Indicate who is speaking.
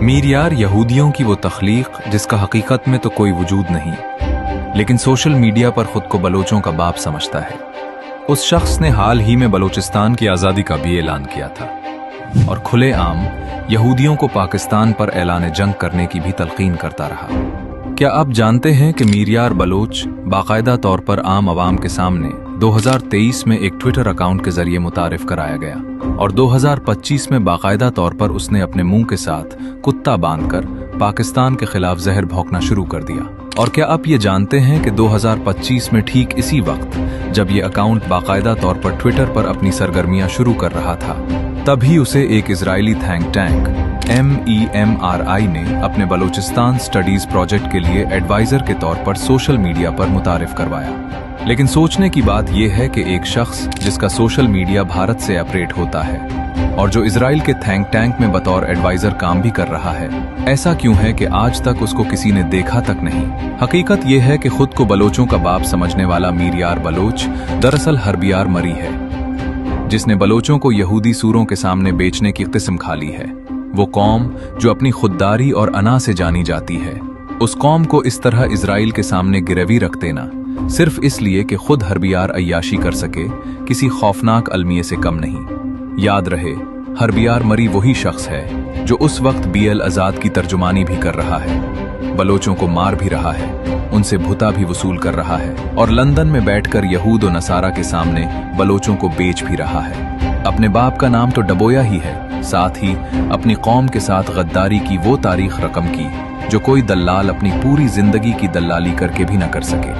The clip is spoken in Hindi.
Speaker 1: मीर यार यहूदियों की वो तख्लीक जिसका हकीकत में तो कोई वजूद नहीं, लेकिन सोशल मीडिया पर खुद को बलोचों का बाप समझता है। उस शख्स ने हाल ही में बलोचिस्तान की आज़ादी का भी ऐलान किया था और खुलेआम यहूदियों को पाकिस्तान पर ऐलान जंग करने की भी तलकीन करता रहा। क्या आप जानते हैं कि मीर यार बलोच बाकायदा तौर पर आम आवाम के सामने 2023 में एक ट्विटर अकाउंट के जरिए मुतारिफ कराया गया और 2025 में बाकायदा तौर पर उसने अपने मुंह के साथ कुत्ता बांधकर पाकिस्तान के खिलाफ जहर भौंकना शुरू कर दिया। और क्या आप ये जानते हैं कि 2025 में ठीक इसी वक्त जब ये अकाउंट बाकायदा तौर पर ट्विटर पर अपनी सरगर्मियां शुरू कर रहा था, तभी उसे एक इजरायली थिंक टैंक MEMRI ने अपने बलोचिस्तान स्टडीज प्रोजेक्ट के लिए एडवाइजर के तौर पर सोशल मीडिया पर मुतारिफ करवाया। लेकिन सोचने की बात यह है कि एक शख्स जिसका सोशल मीडिया भारत से ऑपरेट होता है और जो इजराइल के थिंक टैंक में बतौर एडवाइजर काम भी कर रहा है, ऐसा क्यों है कि आज तक उसको किसी ने देखा तक नहीं। हकीकत यह है कि खुद को बलोचों का बाप समझने वाला मीर यार बलोच दरअसल हरबियार मरी है, जिसने बलोचों को यहूदी सूरों के सामने बेचने की किस्म खा ली है। वो कौम जो अपनी खुददारी और अना से जानी जाती है, उस कौम को इस तरह इजराइल के सामने गिरवी रख देना सिर्फ इसलिए कि खुद हरबियार अय्याशी कर सके, किसी खौफनाक अलमिये से कम नहीं। याद रहे, हरबियार मरी वही शख्स है जो उस वक्त BL आजाद की तर्जुमानी भी कर रहा है, बलोचों को मार भी रहा है, उनसे भुता भी वसूल कर रहा है और लंदन में बैठकर यहूद और नसारा के सामने बलोचों को बेच भी रहा है। अपने बाप का नाम तो डबोया ही है, साथ ही अपनी कौम के साथ गद्दारी की वो तारीख रकम की जो कोई दल्लाल अपनी पूरी जिंदगी की दल्लाली करके भी न कर सके।